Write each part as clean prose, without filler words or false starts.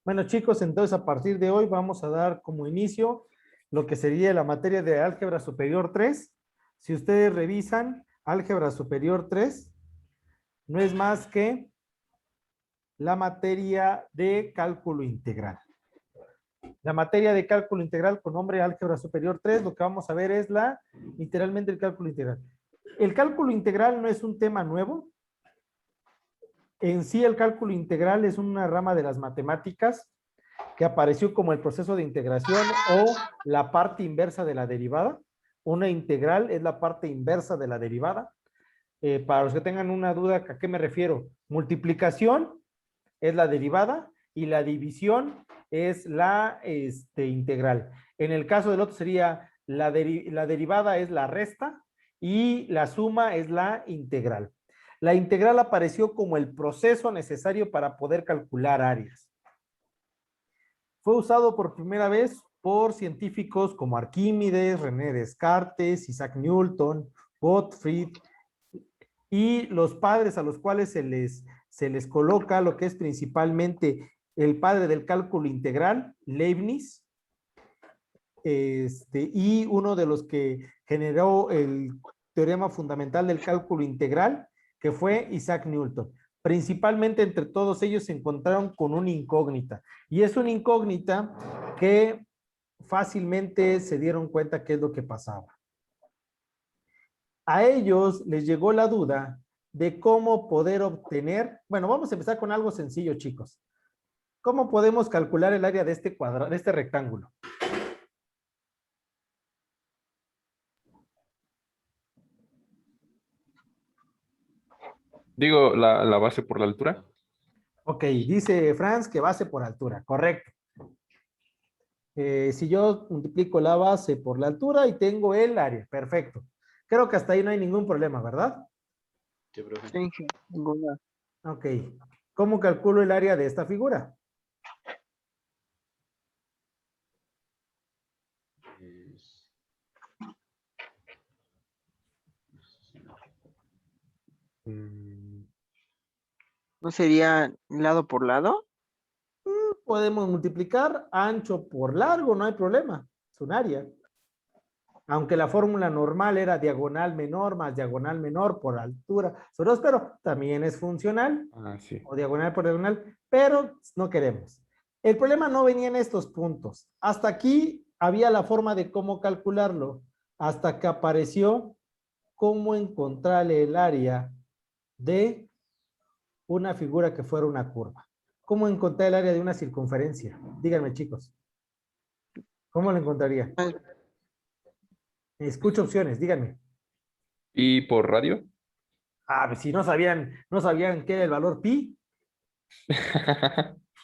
Bueno, chicos, entonces a partir de hoy vamos a dar como inicio lo que sería la materia de álgebra superior 3. Si ustedes revisan, álgebra superior 3 no es más que la materia de cálculo integral. La materia de cálculo integral con nombre álgebra superior 3, lo que vamos a ver es literalmente el cálculo integral. El cálculo integral no es un tema nuevo. En sí, el cálculo integral es una rama de las matemáticas que apareció como el proceso de integración o la parte inversa de la derivada. Una integral es la parte inversa de la derivada. Para los que tengan una duda, ¿a qué me refiero? Multiplicación es la derivada y la división es la integral. En el caso del otro sería la derivada es la resta y la suma es la integral. La integral apareció como el proceso necesario para poder calcular áreas. Fue usado por primera vez por científicos como Arquímedes, René Descartes, Isaac Newton, Gottfried, y los padres a los cuales se les coloca lo que es principalmente el padre del cálculo integral, Leibniz, y uno de los que generó el teorema fundamental del cálculo integral, que fue Isaac Newton. Principalmente entre todos ellos se encontraron con una incógnita, y es una incógnita que fácilmente se dieron cuenta qué es lo que pasaba. A ellos les llegó la duda de cómo poder obtener, bueno, vamos a empezar con algo sencillo, chicos. ¿Cómo podemos calcular el área de este cuadrado, de este rectángulo? Digo, la base por la altura. Ok, dice Franz que base por altura, correcto. Si yo multiplico la base por la altura y tengo el área, perfecto. Creo que hasta ahí no hay ningún problema, ¿verdad? Sí, profe. Sí, ninguna. Ok. ¿Cómo calculo el área de esta figura? ¿No sería lado por lado? Podemos multiplicar ancho por largo, no hay problema. Es un área. Aunque la fórmula normal era diagonal menor más diagonal menor por altura sobre 2, pero también es funcional, Ah, sí. o diagonal por diagonal, pero no queremos. El problema no venía en estos puntos. Hasta aquí había la forma de cómo calcularlo, hasta que apareció cómo encontrar el área de una figura que fuera una curva. ¿Cómo encontrar el área de una circunferencia? Díganme, chicos. ¿Cómo lo encontraría? Ah, Escucho opciones, díganme. ¿Y por radio? Ah, pues si no sabían qué era el valor pi.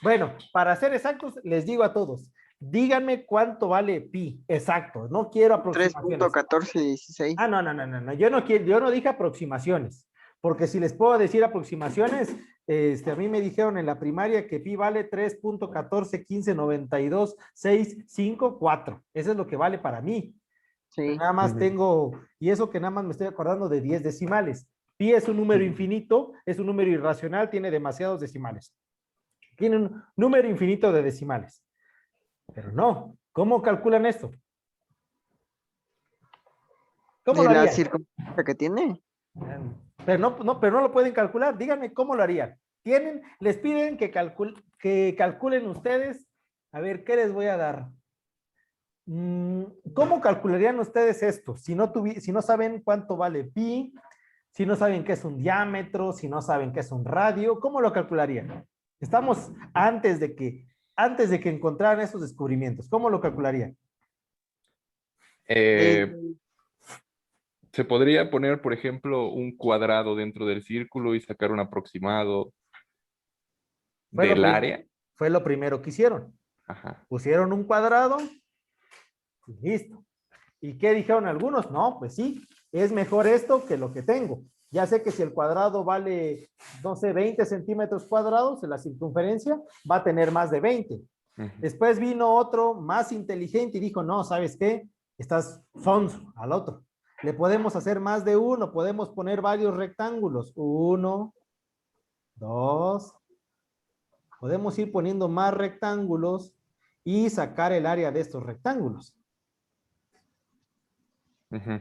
Bueno, para ser exactos, les digo a todos, díganme cuánto vale pi. Exacto, no quiero aproximaciones. 3.1416. Ah, no. Yo no quiero, yo no dije aproximaciones, porque si les puedo decir aproximaciones, a mí me dijeron en la primaria que pi vale 3.1415926554. Eso es lo que vale para mí. Sí. Nada más tengo, y eso que nada más me estoy acordando de 10 decimales. Pi es un número infinito, es un número irracional, tiene demasiados decimales. Tiene un número infinito de decimales. Pero no, ¿cómo calculan esto? ¿Cómo ¿De lo la harían? circunferencia que tiene? Pero no lo pueden calcular. Díganme cómo lo harían. Les piden que calculen ustedes. A ver, ¿qué les voy a dar? ¿Cómo calcularían ustedes esto? Si no saben cuánto vale pi, si no saben qué es un diámetro, si no saben qué es un radio, ¿cómo lo calcularían? Estamos antes de que encontraran esos descubrimientos. ¿Cómo lo calcularían? Eh, ¿Se podría poner, por ejemplo, un cuadrado dentro del círculo y sacar un aproximado del área? Fue lo primero que hicieron. Ajá. Pusieron un cuadrado y listo. ¿Y qué dijeron algunos? No, pues sí, es mejor esto que lo que tengo. Ya sé que si el cuadrado vale, no sé, 20 centímetros cuadrados, la circunferencia va a tener más de 20. Después vino otro más inteligente y dijo, no, ¿sabes qué? Estás sonso al otro. Le podemos hacer más de uno, podemos poner varios rectángulos. 1, 2, Podemos ir poniendo más rectángulos y sacar el área de estos rectángulos. Ujú.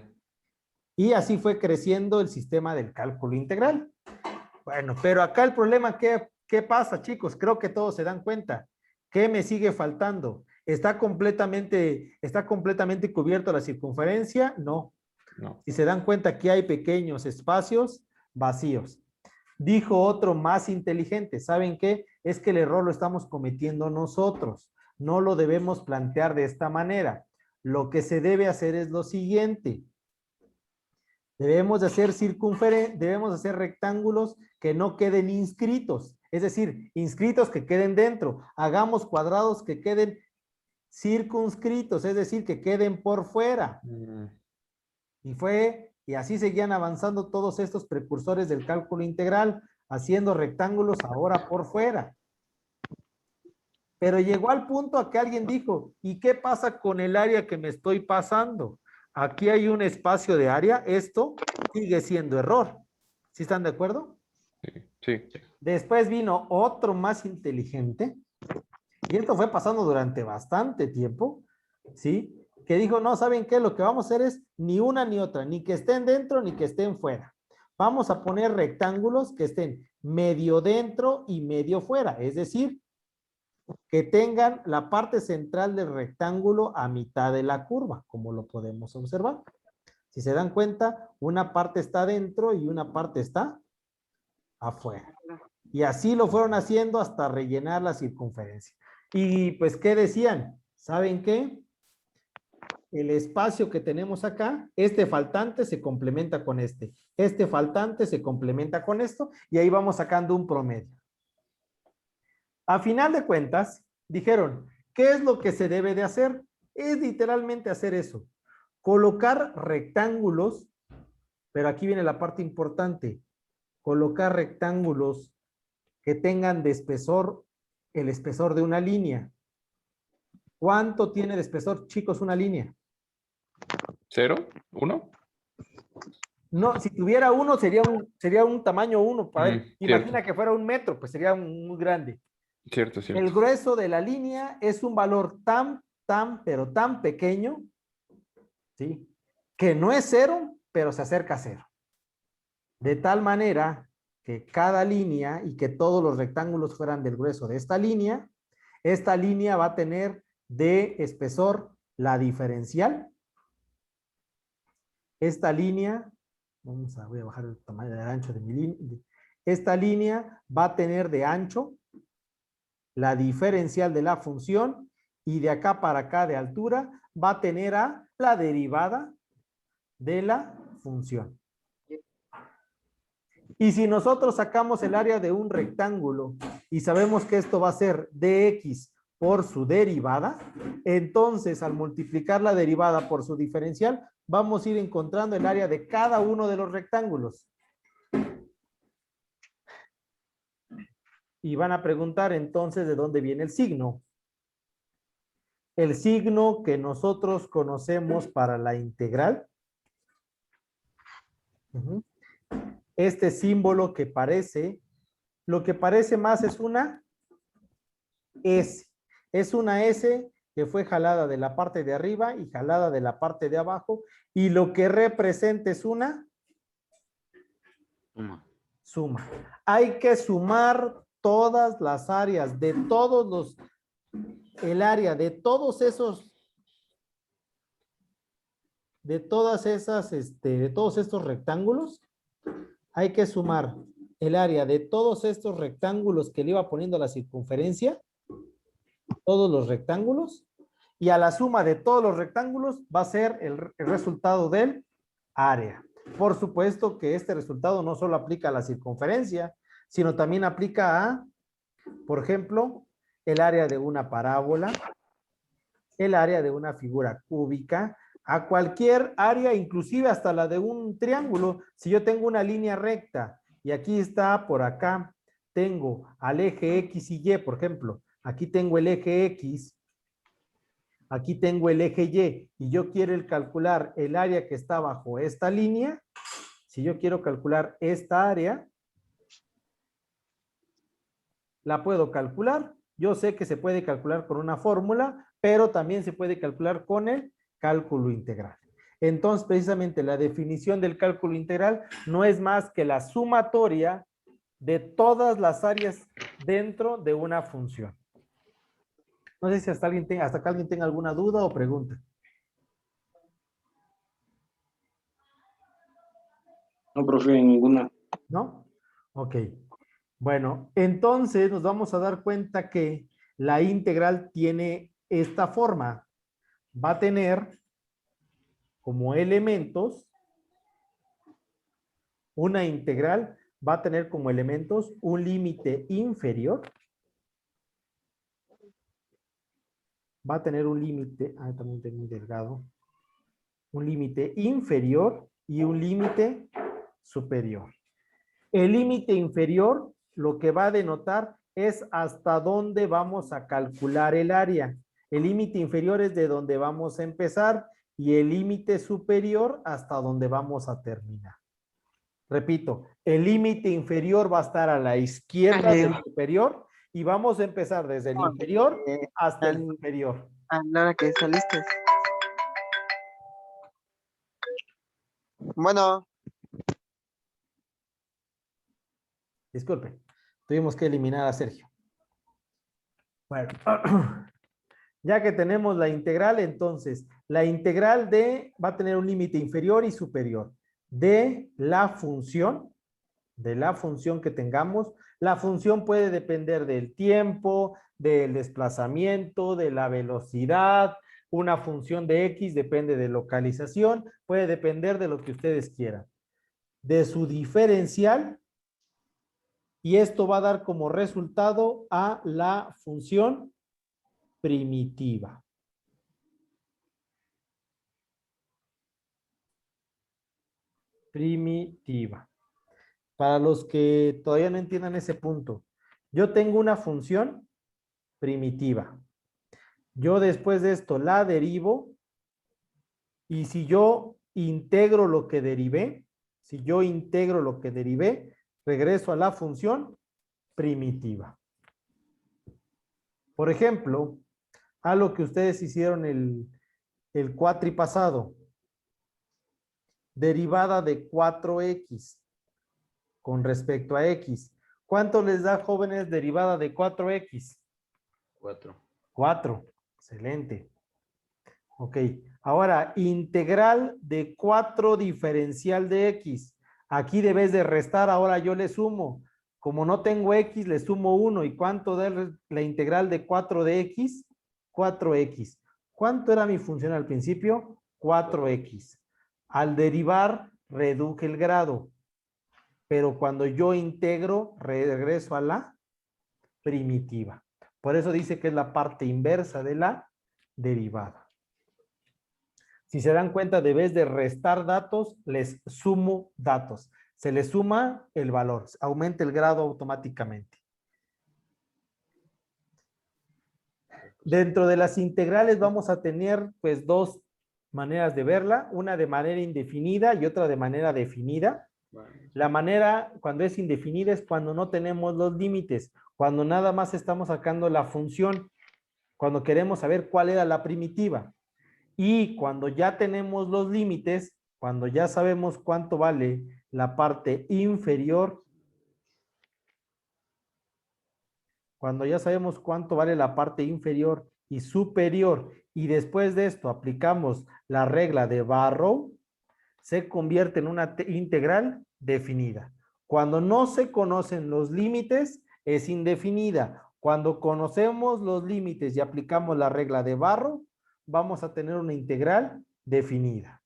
Y así fue creciendo el sistema del cálculo integral. Bueno, pero acá el problema, ¿qué pasa, chicos? Creo que todos se dan cuenta. ¿Qué me sigue faltando? ¿Está completamente cubierto la circunferencia? No. No. Si se dan cuenta que hay pequeños espacios vacíos. Dijo otro más inteligente, ¿saben qué? Es que el error lo estamos cometiendo nosotros. No lo debemos plantear de esta manera. Lo que se debe hacer es lo siguiente. Debemos de hacer rectángulos que no queden inscritos. Es decir, inscritos que queden dentro. Hagamos cuadrados que queden circunscritos, es decir, que queden por fuera. Y así seguían avanzando todos estos precursores del cálculo integral, haciendo rectángulos ahora por fuera. Pero llegó al punto a que alguien dijo, ¿y qué pasa con el área que me estoy pasando? Aquí hay un espacio de área, esto sigue siendo error. ¿Sí están de acuerdo? Sí. Después vino otro más inteligente, y esto fue pasando durante bastante tiempo, ¿sí? Que dijo, no, ¿saben qué? Lo que vamos a hacer es ni una ni otra, ni que estén dentro ni que estén fuera. Vamos a poner rectángulos que estén medio dentro y medio fuera, es decir, que tengan la parte central del rectángulo a mitad de la curva, como lo podemos observar. Si se dan cuenta, una parte está dentro y una parte está afuera. Y así lo fueron haciendo hasta rellenar la circunferencia. Y pues, ¿qué decían? ¿Saben qué? El espacio que tenemos acá, este faltante se complementa con este faltante se complementa con esto, y ahí vamos sacando un promedio. A final de cuentas, dijeron, ¿qué es lo que se debe de hacer? Es literalmente hacer eso. Colocar rectángulos, pero aquí viene la parte importante. Colocar rectángulos que tengan de espesor, el espesor de una línea. ¿Cuánto tiene de espesor, chicos, una línea? ¿0? ¿1? No, si tuviera uno, sería un tamaño 1. Imagina Cierto. que fuera 1 metro, pues sería muy grande. Cierto. El grueso de la línea es un valor pero tan pequeño, ¿sí? Que no es 0, pero se acerca a 0. De tal manera que cada línea y que todos los rectángulos fueran del grueso de esta línea va a tener de espesor la diferencial. Esta línea, voy a bajar el tamaño del ancho de mi línea. Esta línea va a tener de ancho la diferencial de la función, y de acá para acá de altura va a tener a la derivada de la función. Y si nosotros sacamos el área de un rectángulo y sabemos que esto va a ser dx por su derivada, entonces al multiplicar la derivada por su diferencial, vamos a ir encontrando el área de cada uno de los rectángulos. Y van a preguntar entonces de dónde viene el signo. El signo que nosotros conocemos para la integral. Este símbolo que parece, lo que parece más es una S. Es una S que fue jalada de la parte de arriba y jalada de la parte de abajo, y lo que representa es una suma. Hay que sumar todas las áreas de todos estos rectángulos. Hay que sumar el área de todos estos rectángulos que le iba poniendo la circunferencia, todos los rectángulos, y a la suma de todos los rectángulos va a ser el resultado del área. Por supuesto que este resultado no solo aplica a la circunferencia, sino también aplica a, por ejemplo, el área de una parábola, el área de una figura cúbica, a cualquier área, inclusive hasta la de un triángulo. Si yo tengo una línea recta y aquí está, por acá, tengo al eje X y Y, por ejemplo, aquí tengo el eje X, aquí tengo el eje y yo quiero calcular el área que está bajo esta línea. Si yo quiero calcular esta área, la puedo calcular. Yo sé que se puede calcular con una fórmula, pero también se puede calcular con el cálculo integral. Entonces, precisamente la definición del cálculo integral no es más que la sumatoria de todas las áreas dentro de una función. No sé si hasta que alguien tenga alguna duda o pregunta. No, profe, ninguna. ¿No? Ok. Bueno, entonces nos vamos a dar cuenta que la integral tiene esta forma. Va a tener como elementos, una integral va a tener como elementos un límite inferior. Va a tener un límite, también tengo muy delgado, un límite inferior y un límite superior. El límite inferior lo que va a denotar es hasta dónde vamos a calcular el área. El límite inferior es de donde vamos a empezar y el límite superior hasta donde vamos a terminar. Repito, el límite inferior va a estar a la izquierda del superior y vamos a empezar desde el inferior hasta el superior. A la hora que saliste. Bueno, Disculpe, tuvimos que eliminar a Sergio. Bueno, ya que tenemos la integral, entonces, la integral va a tener un límite inferior y superior de la función que tengamos. La función puede depender del tiempo, del desplazamiento, de la velocidad. Una función de X depende de localización, puede depender de lo que ustedes quieran. De su diferencial, y esto va a dar como resultado a la función primitiva. Primitiva. Para los que todavía no entiendan ese punto, yo tengo una función primitiva. Yo después de esto la derivo y si yo integro lo que derivé, regreso a la función primitiva. Por ejemplo, a lo que ustedes hicieron el cuatripasado. Derivada de 4x con respecto a x. ¿Cuánto les da, jóvenes, derivada de 4x? 4. 4. Excelente. Ok. Ahora, integral de 4 diferencial de x. Aquí debes de restar, ahora yo le sumo. Como no tengo x, le sumo 1. ¿Y cuánto da la integral de 4 de x? 4x. ¿Cuánto era mi función al principio? 4x. Al derivar, reduje el grado. Pero cuando yo integro, regreso a la primitiva. Por eso dice que es la parte inversa de la derivada. Si se dan cuenta, debes de restar datos, les sumo datos. Se les suma el valor, aumenta el grado automáticamente. Dentro de las integrales vamos a tener pues dos maneras de verla, una de manera indefinida y otra de manera definida. La manera cuando es indefinida es cuando no tenemos los límites, cuando nada más estamos sacando la función, cuando queremos saber cuál era la primitiva. Y cuando ya tenemos los límites, cuando ya sabemos cuánto vale la parte inferior, cuando ya sabemos cuánto vale la parte inferior y superior, y después de esto aplicamos la regla de Barrow, se convierte en una integral definida. Cuando no se conocen los límites, es indefinida. Cuando conocemos los límites y aplicamos la regla de Barrow, vamos a tener una integral definida.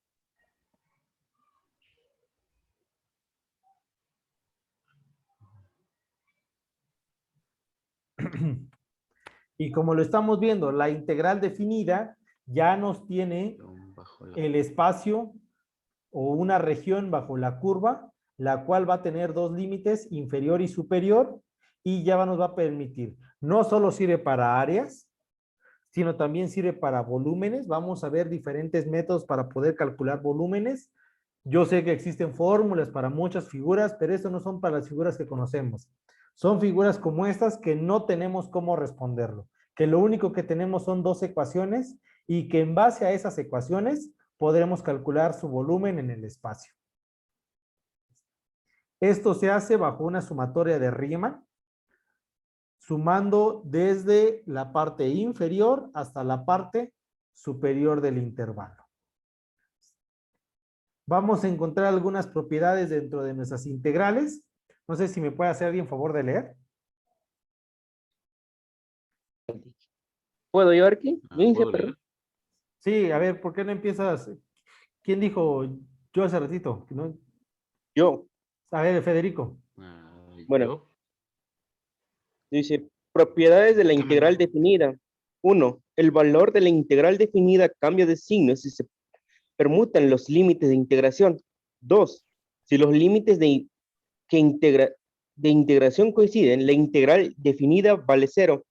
Y como lo estamos viendo, la integral definida ya nos tiene el espacio o una región bajo la curva, la cual va a tener dos límites, inferior y superior, y ya nos va a permitir, no solo sirve para áreas, sino también sirve para volúmenes. Vamos a ver diferentes métodos para poder calcular volúmenes. Yo sé que existen fórmulas para muchas figuras, pero estas no son para las figuras que conocemos. Son figuras como estas que no tenemos cómo responderlo, que lo único que tenemos son dos ecuaciones y que en base a esas ecuaciones podremos calcular su volumen en el espacio. Esto se hace bajo una sumatoria de Riemann, sumando desde la parte inferior hasta la parte superior del intervalo. Vamos a encontrar algunas propiedades dentro de nuestras integrales. No sé si me puede hacer alguien favor de leer. ¿Puedo yo, Arqui? Yo inicié, ¿Puedo perdón. leer? Sí, a ver, ¿por qué no empiezas? ¿Quién dijo yo hace ratito? ¿No? Yo. A ver, Federico. Bueno. ¿Yo? Dice, propiedades de la integral definida. 1. El valor de la integral definida cambia de signo si se permutan los límites de integración. 2. Si los límites de integración coinciden, la integral definida vale 0.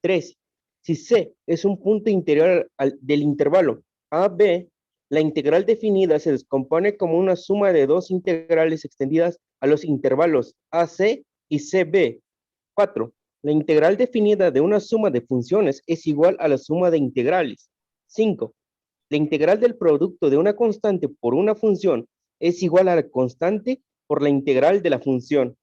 3. Si C es un punto interior del intervalo AB, la integral definida se descompone como una suma de dos integrales extendidas a los intervalos AC y CB. 4. La integral definida de una suma de funciones es igual a la suma de integrales. 5. La integral del producto de una constante por una función es igual a la constante por la integral de la función.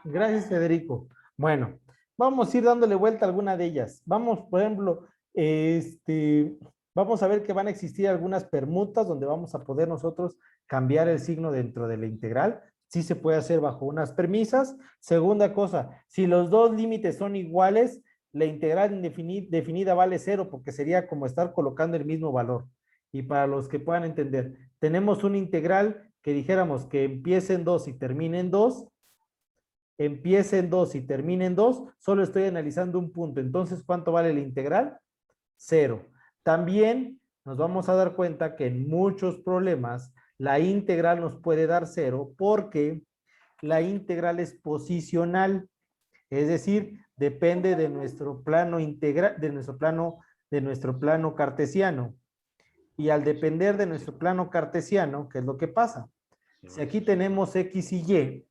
Gracias, Federico. Bueno, vamos a ir dándole vuelta a alguna de ellas. Vamos, por ejemplo, vamos a ver que van a existir algunas permutas donde vamos a poder nosotros cambiar el signo dentro de la integral. Sí se puede hacer bajo unas premisas. Segunda cosa, si los dos límites son iguales, la integral definida vale 0 porque sería como estar colocando el mismo valor. Y para los que puedan entender, tenemos una integral que dijéramos que empiece en 2 y termine en 2. Empiece en 2 y termine en 2, solo estoy analizando un punto. Entonces, ¿cuánto vale la integral? 0. También nos vamos a dar cuenta que en muchos problemas la integral nos puede dar 0 porque la integral es posicional. Es decir, depende de nuestro plano integral, de nuestro plano cartesiano. Y al depender de nuestro plano cartesiano, ¿qué es lo que pasa? Si aquí tenemos X y Y,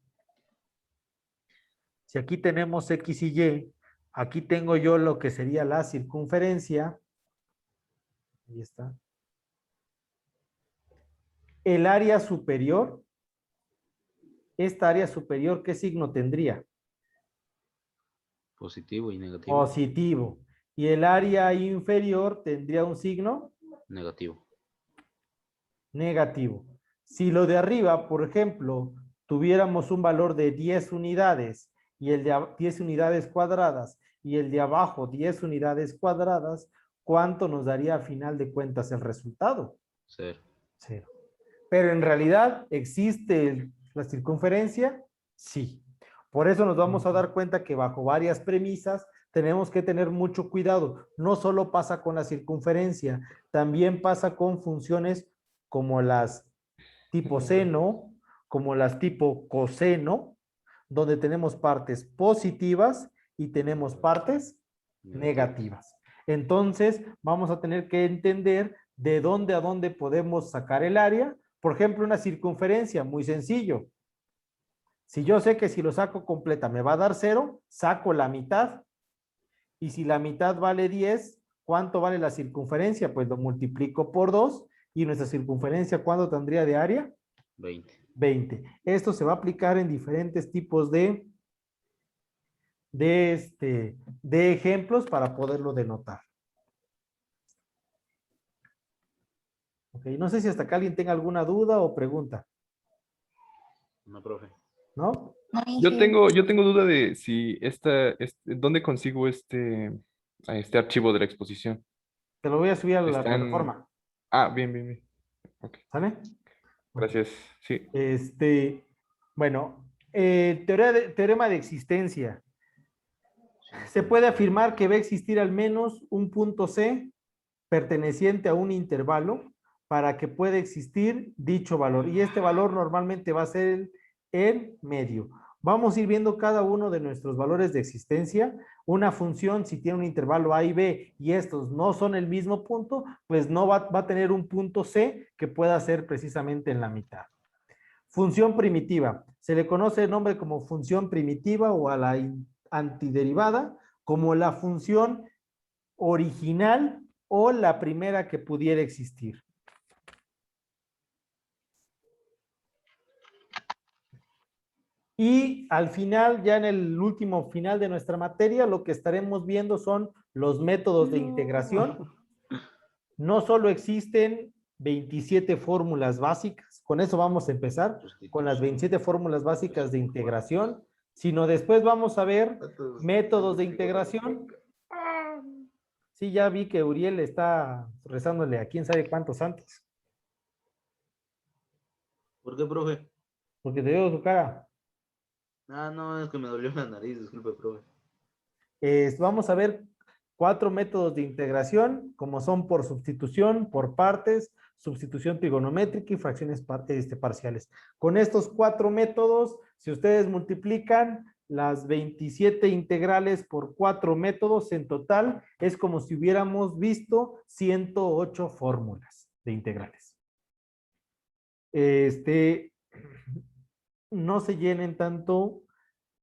si aquí tenemos X y Y, aquí tengo yo lo que sería la circunferencia. Ahí está. El área superior, esta área superior, ¿qué signo tendría? Positivo y negativo. Positivo. Y el área inferior tendría un signo Negativo. negativo. Si lo de arriba, por ejemplo, tuviéramos un valor de 10 unidades y el de 10 unidades cuadradas y el de abajo 10 unidades cuadradas, ¿cuánto nos daría a final de cuentas el resultado? 0. 0. Pero en realidad, ¿existe la circunferencia? Sí. Por eso nos vamos a dar cuenta que bajo varias premisas tenemos que tener mucho cuidado. No solo pasa con la circunferencia, también pasa con funciones como las tipo seno, como las tipo coseno, donde tenemos partes positivas y tenemos partes negativas. Entonces, vamos a tener que entender de dónde a dónde podemos sacar el área. Por ejemplo, una circunferencia, muy sencillo. Si yo sé que si lo saco completa me va a dar 0, saco la mitad. Y si la mitad vale 10, ¿cuánto vale la circunferencia? Pues lo multiplico por 2. ¿Y nuestra circunferencia cuánto tendría de área? 20. 20. Esto se va a aplicar en diferentes tipos de ejemplos para poderlo denotar. Ok, no sé si hasta acá alguien tenga alguna duda o pregunta. No, profe. ¿No? Yo tengo duda de si ¿dónde consigo este archivo de la exposición? Te lo voy a subir a la Están... plataforma. Ah, bien, bien, bien. Ok, ¿Sale? gracias. Sí. Bueno, teorema de existencia. Se puede afirmar que va a existir al menos un punto C perteneciente a un intervalo para que pueda existir dicho valor. Y este valor normalmente va a ser el medio. Vamos a ir viendo cada uno de nuestros valores de existencia. Una función, si tiene un intervalo A y B y estos no son el mismo punto, pues no va a tener un punto C que pueda ser precisamente en la mitad. Función primitiva. Se le conoce el nombre como función primitiva o a la antiderivada como la función original o la primera que pudiera existir. Y al final, ya en el último final de nuestra materia, lo que estaremos viendo son los métodos de integración. No solo existen 27 fórmulas básicas, con eso vamos a empezar, con las 27 fórmulas básicas de integración, sino después vamos a ver métodos de integración. Sí, ya vi que Uriel está rezándole a quién sabe cuántos santos. ¿Por qué, profe? Porque te veo su cara. Ah, no, es que me dolió la nariz, disculpe, profe. Vamos a ver 4 métodos de integración, como son por sustitución, por partes, sustitución trigonométrica y fracciones parciales. Con estos 4 métodos, si ustedes multiplican las 27 integrales por 4 métodos, en total es como si hubiéramos visto 108 fórmulas de integrales. No se llenen tanto,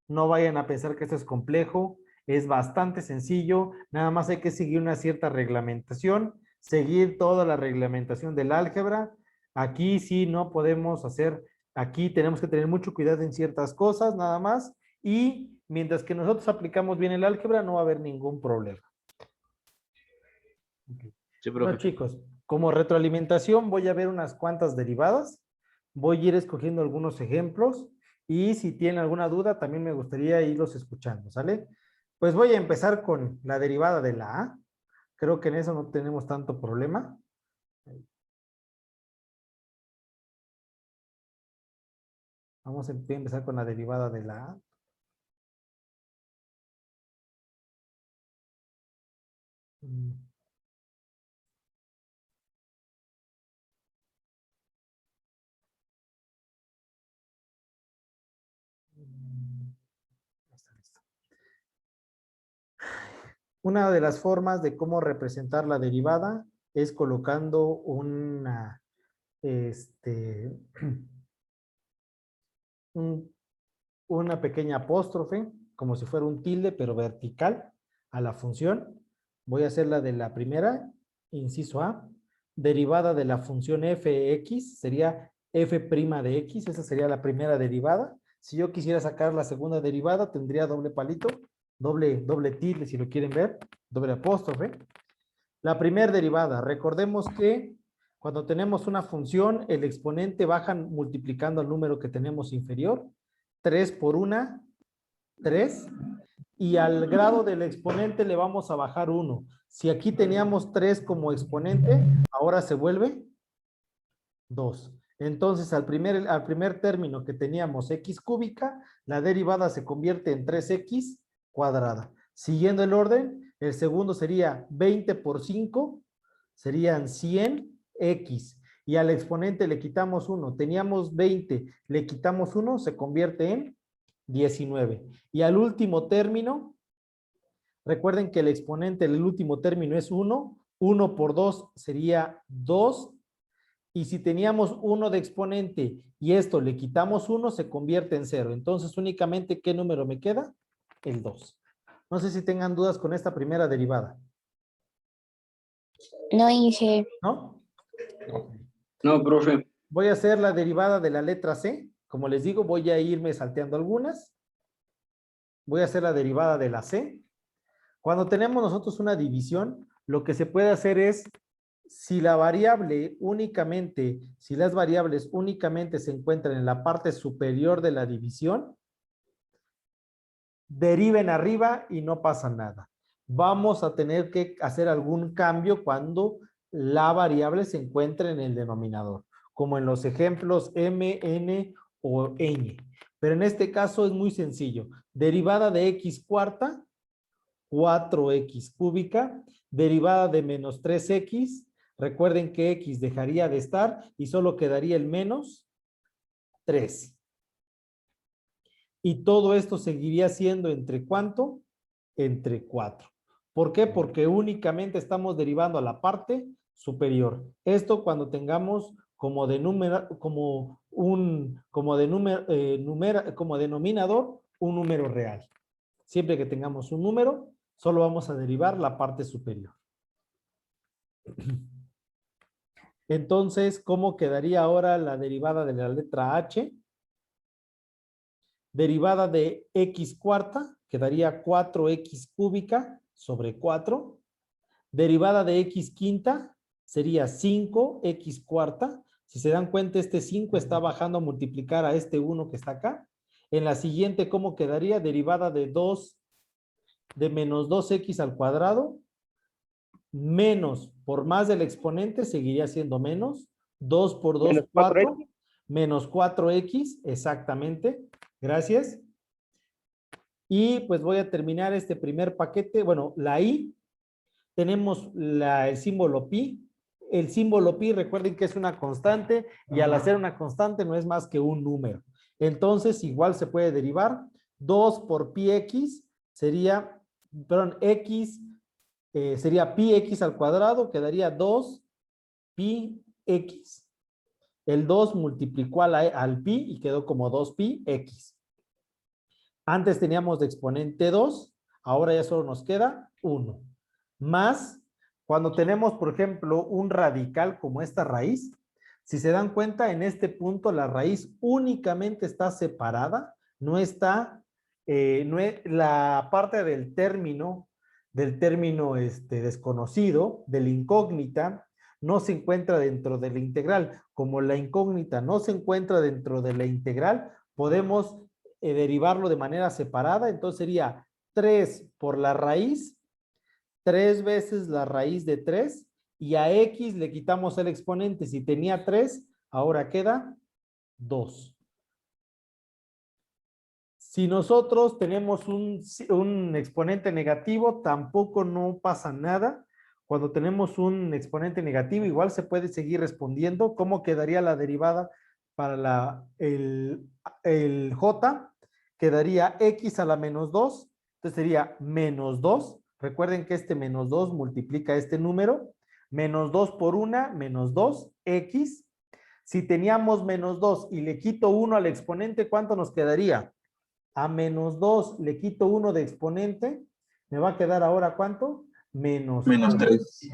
no vayan a pensar que esto es complejo, es bastante sencillo, nada más hay que seguir una cierta reglamentación, seguir toda la reglamentación del álgebra. Aquí sí no podemos hacer, aquí tenemos que tener mucho cuidado en ciertas cosas, nada más, y mientras que nosotros aplicamos bien el álgebra, no va a haber ningún problema. Sí, profe. Bueno, chicos, como retroalimentación voy a ver unas cuantas derivadas, voy a ir escogiendo algunos ejemplos, y si tienen alguna duda, también me gustaría irlos escuchando, ¿sale? Pues voy a empezar con la derivada de la A. Creo que en eso no tenemos tanto problema. Vamos a empezar con la derivada de la A. Una de las formas de cómo representar la derivada es colocando una, una pequeña apóstrofe, como si fuera un tilde, pero vertical a la función. Voy a hacer la de la primera, inciso A, derivada de la función fx, sería f' de x, esa sería la primera derivada. Si yo quisiera sacar la segunda derivada, tendría doble palito, doble tilde si lo quieren ver, doble apóstrofe. La primera derivada, recordemos que cuando tenemos una función, el exponente baja multiplicando el número que tenemos inferior, 3 por 1, 3, y al grado del exponente le vamos a bajar 1. Si aquí teníamos 3 como exponente, ahora se vuelve 2. Entonces, al primer término que teníamos x cúbica, la derivada se convierte en 3x cuadrada. Siguiendo el orden, el segundo sería 20 por 5, serían 100x. Y al exponente le quitamos 1. Teníamos 20, le quitamos 1, se convierte en 19. Y al último término, recuerden que el exponente del último término es 1. 1 por 2 sería 2. Y si teníamos 1 de exponente y esto le quitamos 1, se convierte en 0. Entonces, únicamente, ¿qué número me queda? El 2. No sé si tengan dudas con esta primera derivada. No, Inge. ¿No? No, profe. Voy a hacer la derivada de la letra C. Como les digo, voy a irme salteando algunas. Voy a hacer la derivada de la C. Cuando tenemos nosotros una división, lo que se puede hacer es, si las variables únicamente se encuentran en la parte superior de la división, deriven arriba y no pasa nada. Vamos a tener que hacer algún cambio cuando la variable se encuentre en el denominador, como en los ejemplos m, n o ñ. Pero en este caso es muy sencillo. Derivada de x cuarta, 4x cúbica, derivada de menos 3x, recuerden que x dejaría de estar y solo quedaría el menos 3. Y todo esto seguiría siendo entre ¿cuánto? Entre 4. ¿Por qué? Porque únicamente estamos derivando a la parte superior. Esto cuando tengamos como denominador un número real. Siempre que tengamos un número, solo vamos a derivar la parte superior. Entonces, ¿cómo quedaría ahora la derivada de la letra H? Derivada de x cuarta, quedaría 4x cúbica sobre 4. Derivada de x quinta sería 5x cuarta. Si se dan cuenta, este 5 está bajando a multiplicar a este 1 que está acá. En la siguiente, ¿cómo quedaría? Derivada de menos 2x al cuadrado. Menos por más del exponente seguiría siendo menos. 2 por 2, Menos 4. 4x. Menos 4x, exactamente. Gracias. Y pues voy a terminar este primer paquete. Bueno, la i. Tenemos el símbolo pi. El símbolo pi, recuerden que es una constante y al hacer una constante no es más que un número. Entonces, igual se puede derivar. 2 por pi x sería, perdón, x sería pi x al cuadrado, quedaría 2 pi x. El 2 multiplicó al pi y quedó como 2 pi x. Antes teníamos de exponente 2, ahora ya solo nos queda 1. Más, cuando tenemos, por ejemplo, un radical como esta raíz, si se dan cuenta, en este punto la raíz únicamente está separada, no está, la parte del término desconocido, de la incógnita, no se encuentra dentro de la integral. Como la incógnita no se encuentra dentro de la integral, podemos derivarlo de manera separada. Entonces sería 3 por la raíz, 3 veces la raíz de 3, y a x le quitamos el exponente. Si tenía 3, ahora queda 2. Si nosotros tenemos un exponente negativo, tampoco no pasa nada. Cuando tenemos un exponente negativo, igual se puede seguir respondiendo. ¿Cómo quedaría la derivada para el j? Quedaría x a la menos 2. Entonces sería menos 2. Recuerden que este menos 2 multiplica este número. Menos 2 por 1, menos 2, x. Si teníamos menos 2 y le quito 1 al exponente, ¿cuánto nos quedaría? A menos 2 le quito 1 de exponente, me va a quedar ahora ¿cuánto? Menos 3.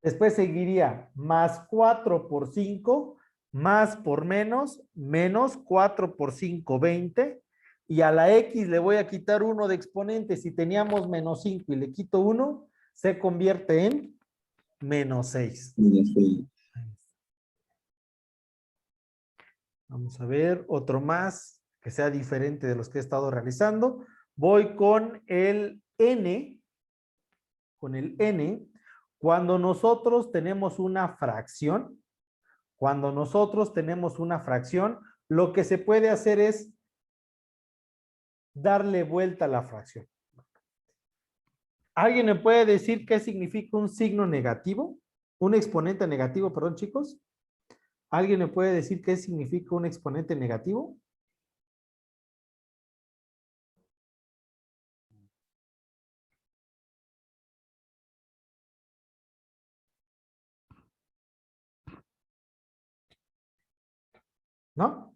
Después seguiría más 4 por 5, más por menos 4 por 5, 20. Y a la x le voy a quitar 1 de exponente. Si teníamos menos 5 y le quito 1, se convierte en menos 6. Vamos a ver otro más que sea diferente de los que he estado realizando. Voy con el n. Con el n. Cuando nosotros tenemos una fracción, lo que se puede hacer es darle vuelta a la fracción. ¿Alguien me puede decir qué significa un signo negativo? Un exponente negativo, perdón, chicos. ¿Alguien me puede decir qué significa un exponente negativo? ¿No?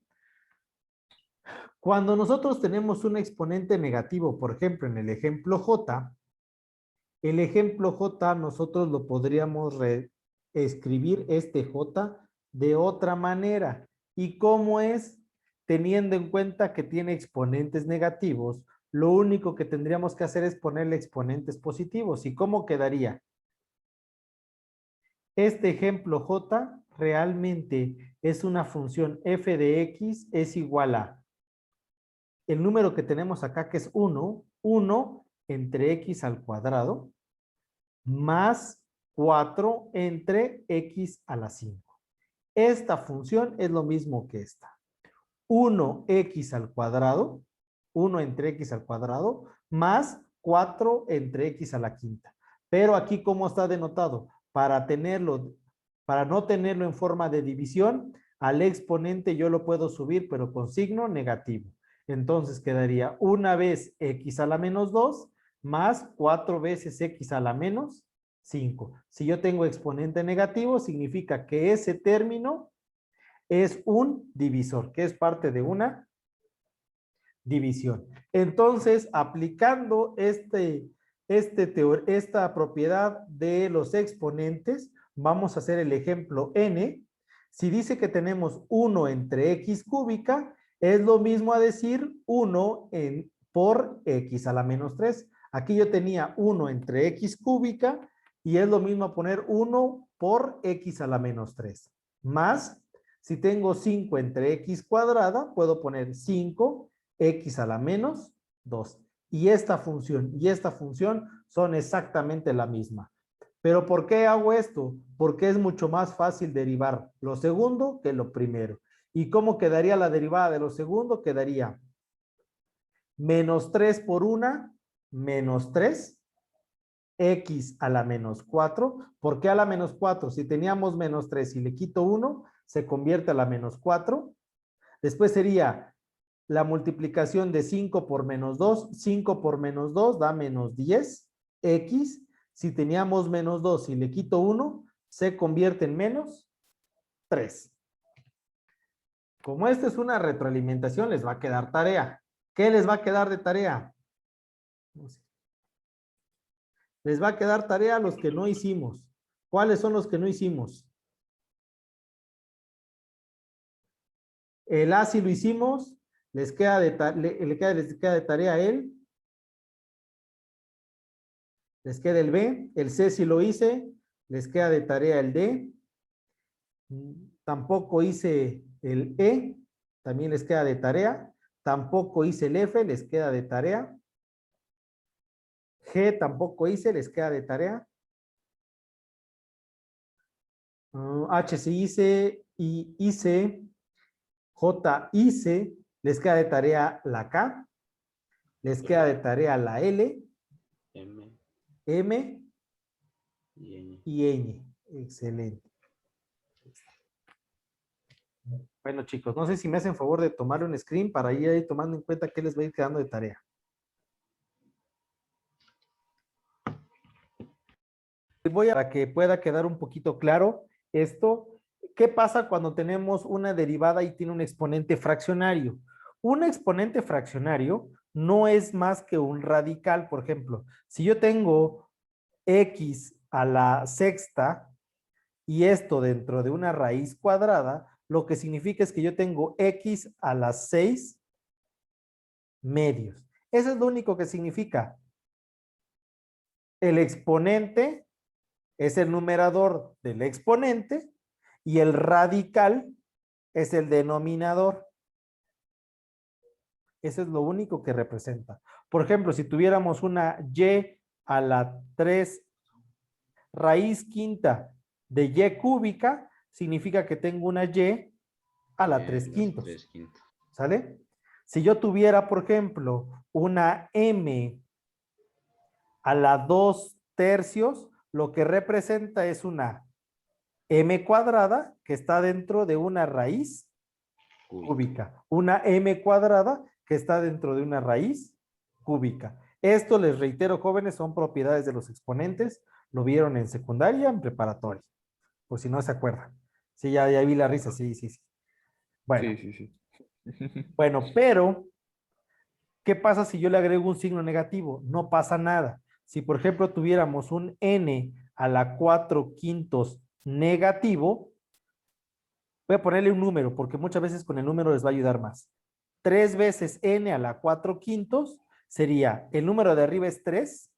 Cuando nosotros tenemos un exponente negativo, por ejemplo, en el ejemplo J, nosotros lo podríamos reescribir este J de otra manera. ¿Y cómo es? Teniendo en cuenta que tiene exponentes negativos, lo único que tendríamos que hacer es ponerle exponentes positivos. ¿Y cómo quedaría? Este ejemplo J realmente es una función f de x es igual a el número que tenemos acá, que es 1 entre x al cuadrado, más 4 entre x a la 5. Esta función es lo mismo que esta. 1x al cuadrado, 1 entre x al cuadrado, más 4 entre x a la quinta. Pero aquí, ¿cómo está denotado? Para no tenerlo en forma de división, al exponente yo lo puedo subir, pero con signo negativo. Entonces quedaría una vez x a la menos 2 más 4 veces x a la menos 5. Si yo tengo exponente negativo, significa que ese término es un divisor, que es parte de una división. Entonces, aplicando esta propiedad de los exponentes, vamos a hacer el ejemplo n. Si dice que tenemos 1 entre x cúbica, es lo mismo a decir 1 por x a la menos 3. Aquí yo tenía 1 entre x cúbica y es lo mismo a poner 1 por x a la menos 3. Más, si tengo 5 entre x cuadrada, puedo poner 5x a la menos 2. Y esta función son exactamente la misma. ¿Pero por qué hago esto? Porque es mucho más fácil derivar lo segundo que lo primero. ¿Y cómo quedaría la derivada de lo segundo? Quedaría menos 3 por 1, menos 3, x a la menos 4. ¿Por qué a la menos 4? Si teníamos menos 3 y le quito 1, se convierte a la menos 4. Después sería la multiplicación de 5 por menos 2. 5 por menos 2 da menos 10. X, si teníamos menos 2 y le quito 1, se convierte en menos 3. Como esta es una retroalimentación, les va a quedar tarea. ¿Qué les va a quedar de tarea? No sé. Les va a quedar tarea los que no hicimos. ¿Cuáles son los que no hicimos? El A si lo hicimos, les queda de tarea el. Les queda el B. El C si lo hice, les queda de tarea el D. Tampoco hice el E, también les queda de tarea. Tampoco hice el F, les queda de tarea. G tampoco hice, les queda de tarea. H sí hice, I hice, J hice, les queda de tarea la K, les queda de tarea la L, M y Ñ. Excelente. Bueno, chicos, no sé si me hacen favor de tomar un screen para ir ahí tomando en cuenta qué les va a ir quedando de tarea. Voy a para que pueda quedar un poquito claro esto. ¿Qué pasa cuando tenemos una derivada y tiene un exponente fraccionario? Un exponente fraccionario no es más que un radical. Por ejemplo, si yo tengo x a la sexta y esto dentro de una raíz cuadrada, lo que significa es que yo tengo x a las 6 medios. Eso es lo único que significa. El exponente es el numerador del exponente y el radical es el denominador. Eso es lo único que representa. Por ejemplo, si tuviéramos una y a la 3 raíz quinta de y cúbica, significa que tengo una y a la 3 quintos. ¿Sale? Si yo tuviera, por ejemplo, una m a la 2 tercios, lo que representa es una m cuadrada que está dentro de una raíz cúbica. Una m cuadrada que está dentro de una raíz cúbica. Esto, les reitero, jóvenes, son propiedades de los exponentes. Lo vieron en secundaria, en preparatoria. Por si no se acuerdan. Sí, ya vi la risa, sí. Bueno. Sí. Bueno, pero, ¿qué pasa si yo le agrego un signo negativo? No pasa nada. Si, por ejemplo, tuviéramos un n a la 4 quintos negativo, voy a ponerle un número, porque muchas veces con el número les va a ayudar más. 3 veces n a la 4 quintos sería, el número de arriba es 3,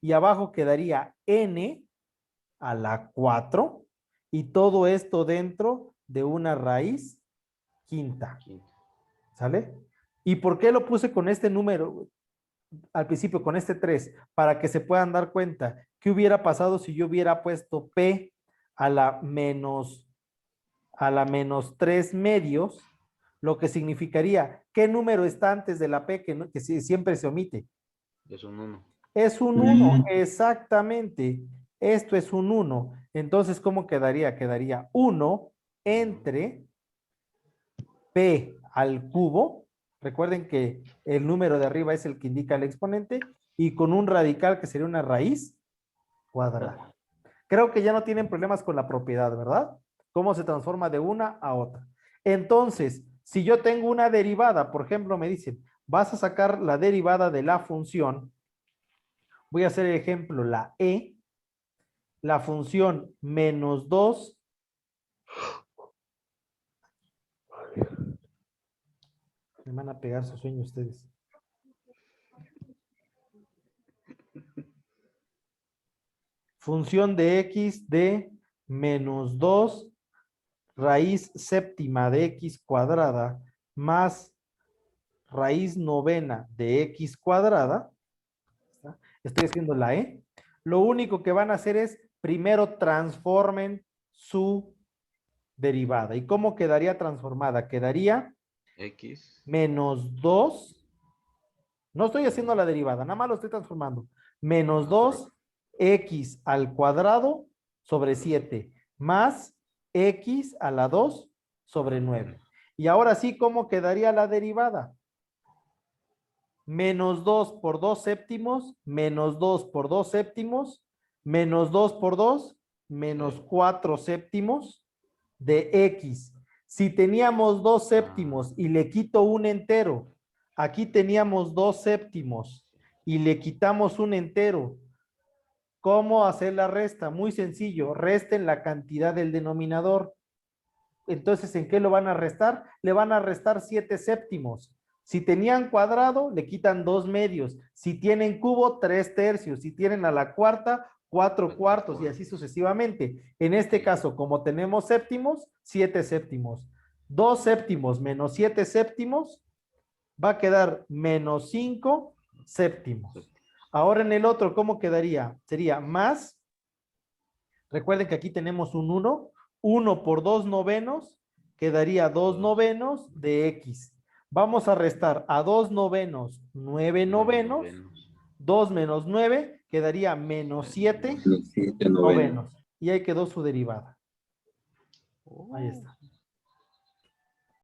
y abajo quedaría n a la 4, y todo esto dentro de una raíz quinta. ¿Sale? ¿Y por qué lo puse con este número al principio, con este 3? Para que se puedan dar cuenta qué hubiera pasado si yo hubiera puesto p a la menos 3 medios, lo que significaría, ¿qué número está antes de la p que siempre se omite? Es un 1. Es un 1, exactamente. Esto es un 1. Entonces, ¿cómo quedaría? Quedaría 1 entre p al cubo. Recuerden que el número de arriba es el que indica el exponente, y con un radical que sería una raíz cuadrada. Creo que ya no tienen problemas con la propiedad, ¿verdad? Cómo se transforma de una a otra. Entonces, si yo tengo una derivada, por ejemplo, me dicen, vas a sacar la derivada de la función, voy a hacer el ejemplo, la e, la función menos 2, me van a pegar su sueño ustedes. Función de x de menos 2 raíz séptima de x cuadrada más raíz novena de x cuadrada. Estoy haciendo la e. Lo único que van a hacer es primero transformen su derivada. ¿Y cómo quedaría transformada? Quedaría X. menos 2. No estoy haciendo la derivada, nada más lo estoy transformando. Menos 2x al cuadrado sobre 7 más x a la 2 sobre 9. Y ahora sí, ¿cómo quedaría la derivada? Menos 2 por 2 séptimos, menos 2 por 2 séptimos, menos 2 por 2, menos 4 séptimos de x. Si teníamos 2 séptimos y le quito un entero, aquí teníamos 2 séptimos y le quitamos un entero. ¿Cómo hacer la resta? Muy sencillo, resten la cantidad del denominador. Entonces, ¿en qué lo van a restar? Le van a restar 7 séptimos. Si tenían cuadrado, le quitan 2 medios. Si tienen cubo, 3 tercios. Si tienen a la cuarta, 4 cuartos y así sucesivamente. En este caso, como tenemos séptimos, 7 séptimos. 2 séptimos menos 7 séptimos va a quedar menos 5 séptimos. Ahora en el otro, ¿cómo quedaría? Sería más, recuerden que aquí tenemos un 1, 1 por 2 novenos, quedaría 2 novenos de x. Vamos a restar a 2 novenos, 9 novenos, 2 menos 9, quedaría menos 7 novenos. Y ahí quedó su derivada. Ahí está.